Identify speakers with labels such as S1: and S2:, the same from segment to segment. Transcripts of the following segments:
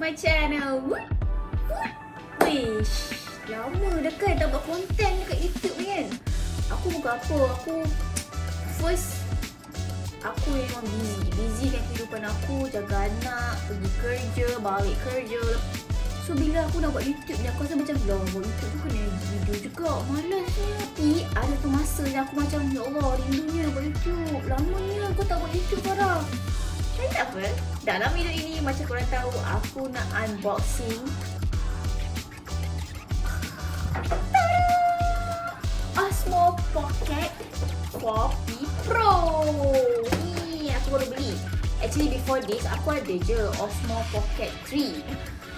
S1: my channel. Wish, lama dah kan tak buat konten dekat YouTube ni kan. Aku bukan apa, aku memang busy kan kehidupan aku, jaga anak, pergi kerja, balik kerja. So bila aku nak buat YouTube ni, aku rasa macam lah, buat YouTube tu kena edit video juga, malasnya. Tapi ada tu masa yang aku macam, ya Allah, rindunya buat YouTube. Lamanya aku tak buat YouTube Farah. Tapi tak apa, dalam video ini macam korang tahu, aku nak unboxing Osmo Pocket 4P Pro. Ni aku baru beli. Actually before this aku ada je Osmo Pocket 3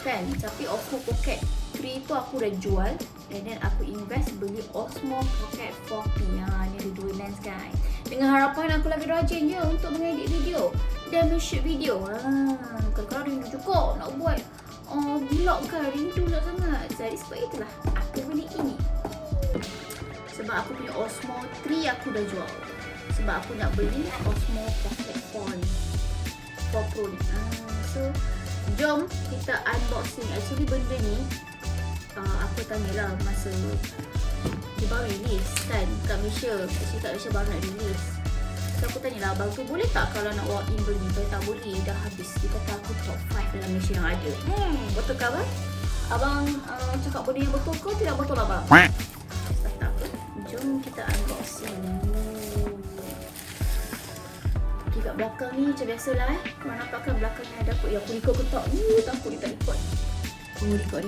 S1: kan, tapi Osmo Pocket 3 tu aku dah jual, and then aku invest beli Osmo Pocket 4P. Ni ada dua lens guys, dengan harapan aku lagi rajin je untuk mengedit video dan men-shoot video. Kalau rindu juga nak buat vlog kan, rindu nak sangat. Jadi sebab itulah aku beli ini. Sebab aku punya Osmo 3 aku dah jual. Sebab aku nak beli Osmo Pocket 4 Pro ni. So jom kita unboxing. Actually benda ni aku tanyalah masa dia baru release kan kat Malaysia. Actually kat Malaysia baru nak release. So aku tanyalah abang tu, boleh tak kalau nak walk in beli? Kalau tak boleh, dah habis. Dia kata aku top 5 dalam Malaysia yang ada. Betul ke abang? Abang cakap benda yang betul ke tidak betul abang? Tak apa, jom kita unboxing. Okay, kat belakang ni macam biasalah korang nampak kan belakang ni ada apa? Ya aku record ke tak? Takut dia tak record. Record.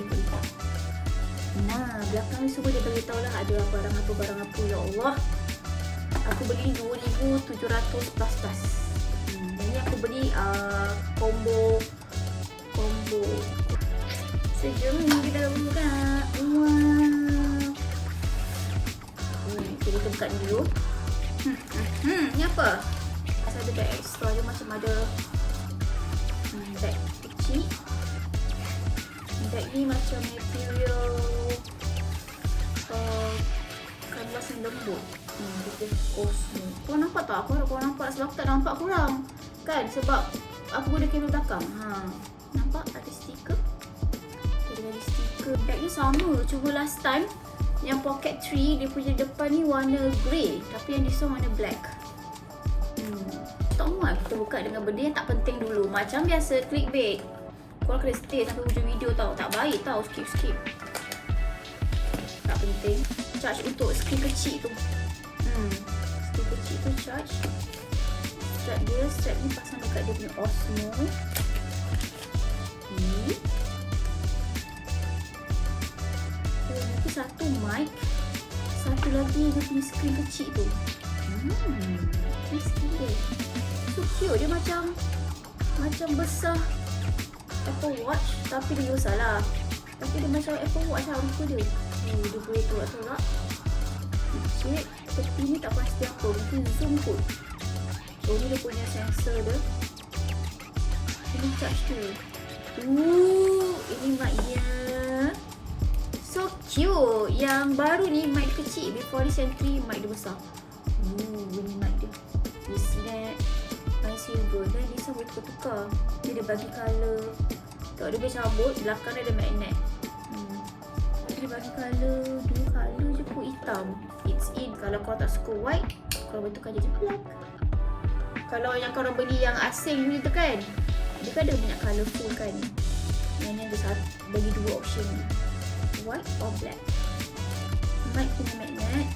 S1: Nah, belakang ni semua dia beritahu lah ada barang apa. Ya Allah, aku beli 2,700 plus. Dan ni aku beli combo. Sejam ni kita buka. Kita buka dulu. Ni apa? Asal ada bag extra je, macam ada bag kecil. Bag ni macam material kanvas yang lembut. Kita Osmo. Korang nampak tak? Aku harap korang nampak, sebab aku tak nampak korang kan, sebab aku guna kamera belakang. Nampak ada stiker? Ada stiker. Bag ni sama, cuma last time yang Pocket 3 dia punya depan ni warna grey, tapi yang this one warna black. Tak muat kita buka dengan benda yang tak penting dulu. Macam biasa clickbait, korang kena stay sampai hujung video tau. Tak baik tau skip. Tak penting. Charge untuk skrin kecil tu. Skrin kecil tu charge. Strap ni pasang dekat dia punya Osmo. Nanti satu mic, satu lagi dia punya skrin kecil tu. Ni skrin dia. So cute, dia macam besar Apple Watch, tapi dia besar lah. Tapi dia macam Apple Watch lah rupa dia. Dia boleh tolak. Cik, tepi ni tak pasti apa, mungkin zoom kot. So ni dia punya sensor dia. Ini charge tu. Ini mic dia. So cute. Yang baru ni mic kecil, before this yang 3 mic dia besar. Ini mic dia. You see that? Nice silver. Dan dia boleh tukar-tukar. Dia bagi colour. Kalau dia boleh cabut, belakang dia ada magnet. Dia bagi colour, 2 colour je pun hitam. It's in. Kalau kau tak suka white, kau boleh tukar jadi black. Kalau yang korang beli yang asing ni tu kan, dia kan ada banyak colourful kan. Yang ni ada bagi 2 option ni, white or black. Mic punya magnet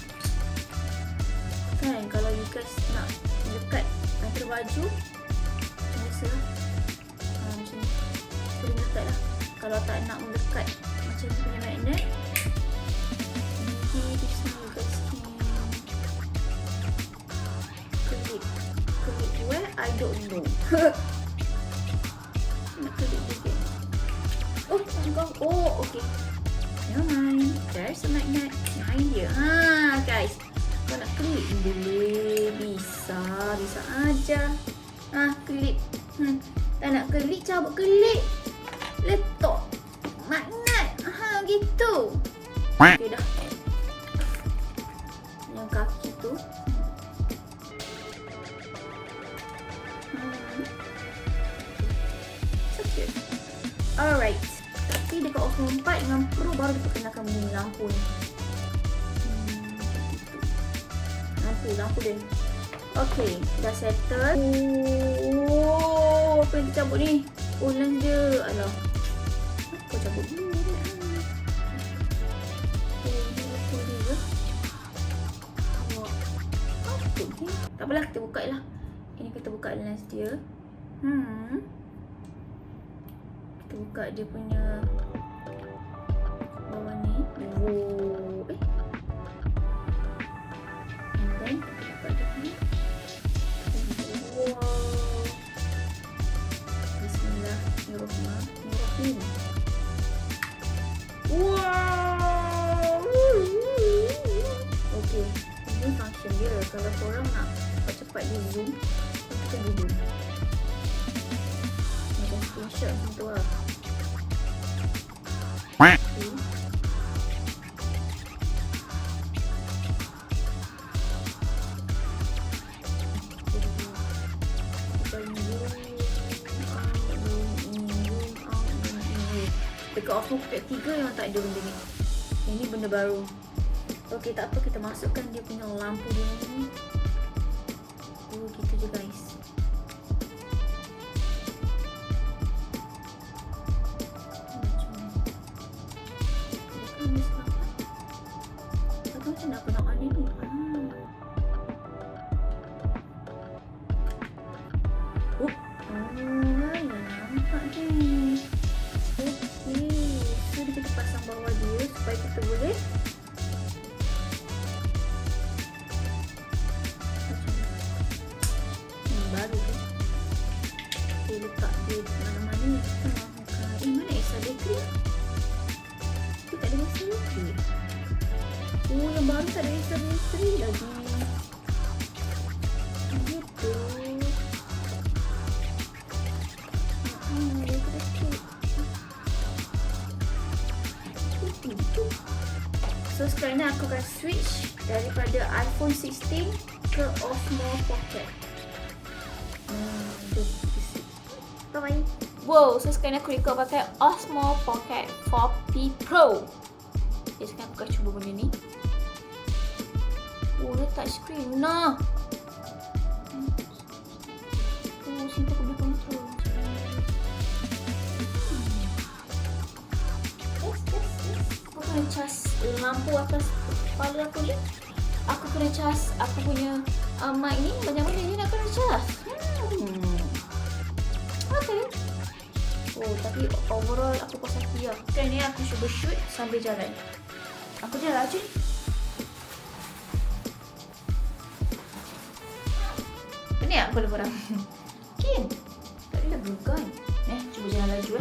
S1: kan, kalau you guys nak dekat antara baju macam biasa lah, macam ni boleh melekat lah. Kalau tak nak melekat macam ni punya magnet, nanti di sini you guys can clip where I don't know. Nak clip juga. Okay. Never mind. There's a magnet behind here. Guys, kau nak klip boleh, bisa aja. Klip. Tak nak klip, cabut klip. Letak magnet. Gitu. Okay dah. Yang kaki tu. So cute. Alright. Tapi dekat Osmo 4 dengan Pro baru diperkenalkan bunyi lampu ni. Lampu dia. Okay, dah settle. Oh, apa yang dicabut ni? Oh, lens dia. Alah. Apa cabut ni? Tak apalah, kita buka je lah. Ini kita buka lens dia. Kita buka dia punya bawah ni. And then kita buka dia ni. Wow. Bismillahirrahmanirrahim. Wow. Okay, ini function dia. Kalau korang nak cepat-cepat di zoom, kita dulu macam screenshot macam tu lah. Dekat Osmo Pocket 3 yang tak ada benda ni. Ini benda baru. Okey, tak apa, kita masukkan dia punya lampu dia ni. Gitu je guys. Macam nak kena on ni. Nampak ni. Okey, so kita pasang bawah dia supaya kita boleh baru tu. Okay, letak dia mana-mana ni. Kita mahukan. Mana extra battery? Itu tak ada extra battery. Oh, yang baru tak ada extra battery lagi. Gitu. So sekarang ni aku akan switch daripada iPhone 16 ke Osmo Pocket. Bye-bye. Wow, so sekarang aku record pakai Osmo Pocket 4P Pro. Okay, sekarang aku akan cuba benda ni. Oh, dia touchscreen. Nah. Oh, sini aku boleh control. Aku kena cas lampu atas kepala aku ni. Aku kena cas aku punya mic ni. Banyak benda je nak kena cas. Okay. Oh, tapi overall aku puas hati lah. Sekarang ni aku cuba shoot sambil jalan. Aku jalan je. Pening tak kepala korang? Mungkin. Tak boleh bukan. Cuba jalan laju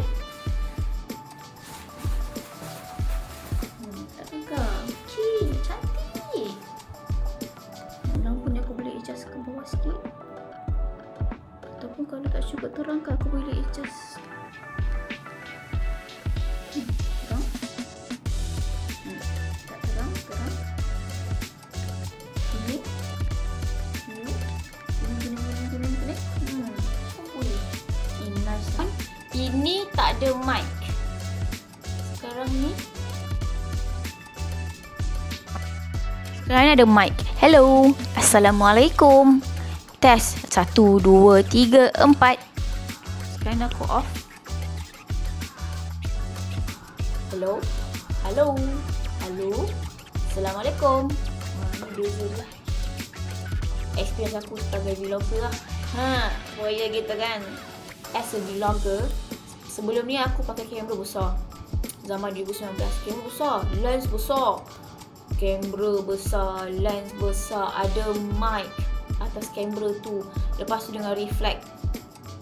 S1: tak pegang. Okay, cantik. Lampu ni aku boleh adjust ke bawah sikit. Ataupun kalau tak cukup terang ke aku boleh adjust. Terang. Tak terang. Ini. Ini nice. Ini tak ada mic. Sekarang ni ada mic. Hello. Assalamualaikum. Test 1, 2, 3, 4. Sekarang aku off. Hello. Assalamualaikum. Ni beza lah. Experience aku sebagai vlogger lah. Boleh gitu kan. As a vlogger, sebelum ni aku pakai kamera besar. Zaman 2019, kamera besar, lens besar. Kamera besar, lens besar, ada mic atas kamera tu. Lepas tu dengan reflect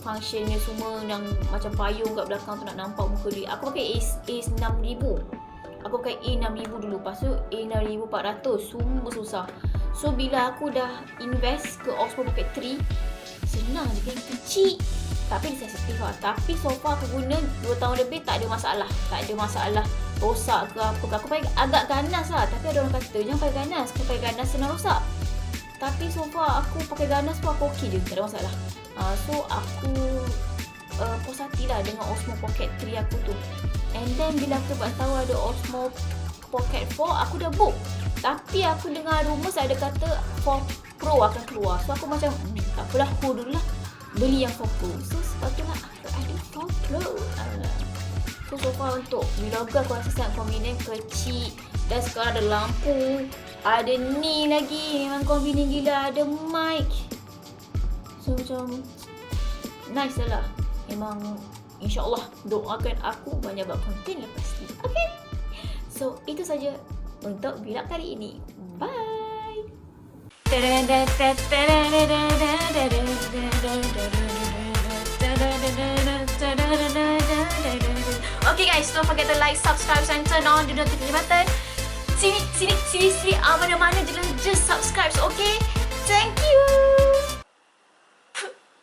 S1: function ni semua yang macam payung kat belakang tu nak nampak muka dia. Aku pakai A6000. Aku pakai A6000 dulu. Lepas tu A6400. Sungguh susah. So bila aku dah invest ke Osmo Pocket 3, senang je kan, kecil tapi dia sensitif lah. Tapi so far aku guna 2 tahun lebih tak ada masalah. Rosak ke apa ke. Aku pakai agak ganas lah. Tapi ada orang kata jangan pakai ganas. Kau pakai ganas senang rosak. Tapi so far aku pakai ganas pun aku okey je. Tak ada masalah. So aku puas hati lah dengan Osmo Pocket 3 aku tu. And And then bila aku dapat tahu ada Osmo Pocket 4, aku dah book. Tapi aku dengar rumours ada kata 4 Pro akan keluar. So aku macam, tak apalah, hold dulu lah. Beli yang 4 Pro. So sepatutnya aku ada 4 Pro. So far untuk vlogger aku rasa sangat convenient, kecil. Dan sekarang ada lampu. Ada ni lagi. Memang convenient gila. Ada mic. So macam nice lah. Memang InsyaAllah doakan aku banyak buat konten yang pasti. Okay. So itu saja untuk vlog kali ini. Bye. Okay guys, don't forget to like, subscribe and turn on the notification button. Sini, mana-mana je, just subscribe, okay?